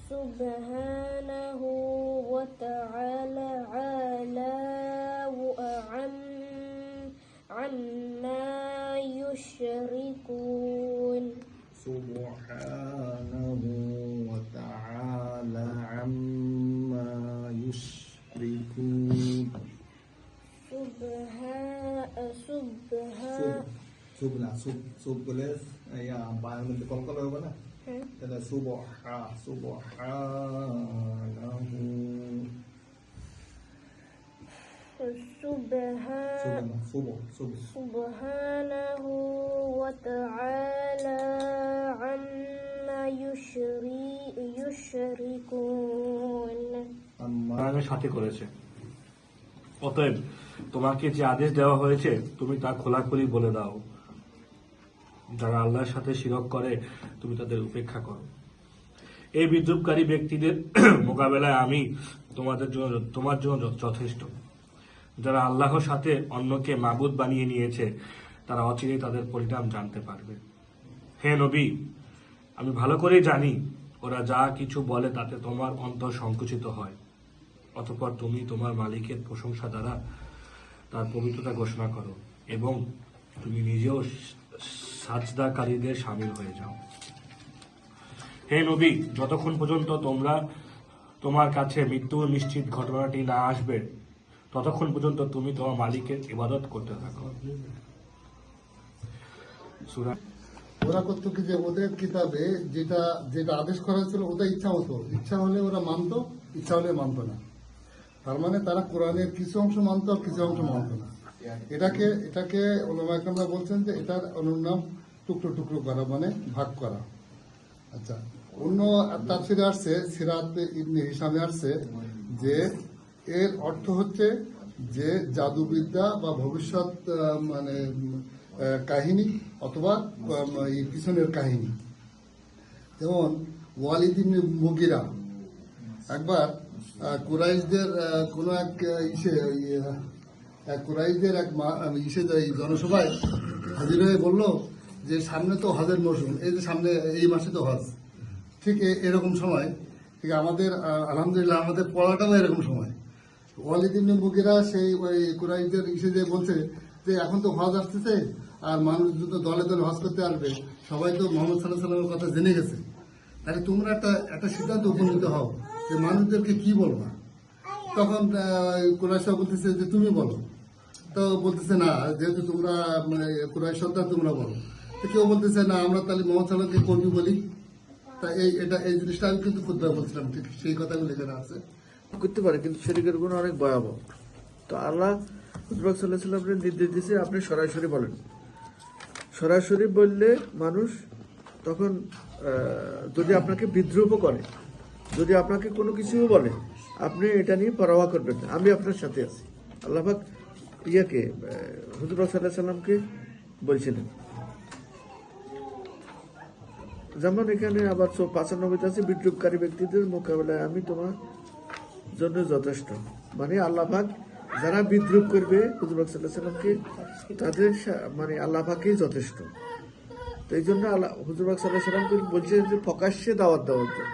سبحانه وتعالى عما يشركون. سبحانه وتعالى عما يشركون. সুব বলে বায়ের মধ্যে কলকল হবে না, তাহলে সুবহানাহু ওয়া তাআলা আম্মা ইউশরিকুন। সাথে করেছে, অতএব তোমাকে যে আদেশ দেওয়া হয়েছে তুমি তা খোলাখুলি বলে দাও। যারা আল্লাহর সাথে শিরক করে তুমি তাদের উপেক্ষা করো। এই বিদ্রুপকারী ব্যক্তিদের মোকাবেলায় আমি তোমার জন্য যথেষ্ট। যারা আল্লাহর সাথে অন্যকে মাবুদ বানিয়ে নিয়েছে তারা অচিরেই তাদের পরিণাম জানতে পারবে। হে নবী, আমি ভালো করেই জানি ওরা যা কিছু বলে তাতে তোমার অন্তর সংকুচিত হয়। অতঃপর তুমি তোমার মালিকের প্রশংসা দ্বারা তার পবিত্রতা ঘোষণা করো এবং তুমি নিজেও সাজদাকারীদের শামিল হয়ে যাও। হে নবী, যতক্ষণ পর্যন্ত তোমার কাছে মৃত্যুর নিশ্চিত ঘটনাটি না আসবে ততক্ষণ পর্যন্ত তুমি তোমার মালিকের ইবাদত করতে থাকো। ওরা করতো কি যে ওদের কিতাবে যেটা যেটা আদেশ করা হয়েছিল ওটা ইচ্ছা হতো, ইচ্ছা হলে ওরা মানতো, ইচ্ছা হলে মানতো না। তার মানে তারা কোরআনের কিছু অংশ মানতো আর কিছু অংশ মানতো না। এটাকে ওলামা কেরামরা বলছেন যে এটার অনুনাম টুকরো টুকরো করা, মানে ভাগ করা। আচ্ছা, অন্য তাফসিরে আসছে, সিরাত ইবনে হিশামে আসছে যে এর অর্থ হচ্ছে যে জাদুবিদ্যা বা ভবিষ্যৎ মানে কাহিনী অথবা পিছনের কাহিনী। যেমন ওয়ালিদ ইবনে মুগিরা একবার কুরাইশদের কোন এক কুরাইশদের এক জনসভায় হাজির হয়ে বলল যে সামনে তো হজের মৌসুম, এই যে সামনে এই মাসে তো হজ, ঠিক এরকম সময়, ঠিক আমাদের আলহামদুলিল্লাহ আমাদের পড়াটাও এরকম সময়। ওয়ালিদ ইবনে মুগিরা সেই ওই কুরাইশদের যে বলছে যে এখন তো হজ আসতেছে আর মানুষ যত দলে দলে হজ করতে আসবে, সবাই তো মোহাম্মদ সাল্লাল্লাহু আলাইহি ওয়াসাল্লামের কথা জেনে গেছে, তাহলে তোমরা একটা সিদ্ধান্ত উপনীত হও যে মানুষদেরকে কি বলবা। তখন কুরাইশরা বলতেছে যে তুমি বলো, তো বলতেছে না, যেহেতু তোমরা কুরাইশ সর্দার তোমরা বলো। তো কেউ বলতেছে না, আমরা তাহলে মোহাম্মদ সাল্লাল্লাহু কর্মী বলি। তা এই জিনিসটা আমি কিন্তু খুতবায় বলছিলাম, ঠিক সেই কথাগুলো এখানে আছে। করতে পারে, কিন্তু শরীরের গুণ অনেক ভয়াবহ। তো আল্লাহ হুজুর সাল্লাল্লাহু আলাইহি ওয়াসাল্লামের নির্দেশ দিয়েছে আপনি সরাসরি বলেন। সরাসরি বললে মানুষ তখন যদি আপনাকে বিদ্রুপও করে, যদি আপনাকে কোনো কিছুও বলে, আপনি এটা নিয়ে পরোয়া করবেন না, আমি আপনার সাথে আছি। আল্লাহ পাক হুজুর সাল্লাল্লাহু আলাইহি ওয়াসাল্লামকে বলছিলেন। যেমন এখানে আবার 95 আছে, বিদ্রুপকারী ব্যক্তিদের মোকাবেলায় আমি তোমার জন্য যথেষ্ট। মানে আল্লাহ পাক যারা বিদ্রুপ করবে হুজুর সাল্লাল্লাহু আলাইহি ওয়াসাল্লামকে, তাদের মানে আল্লাহ পাকই যথেষ্ট। তো এই জন্য হুজুর সাল্লাল্লাহু আলাইহি ওয়াসাল্লামকে বলছে যে প্রকাশ্যে দাওয়াত দেওয়ার জন্য।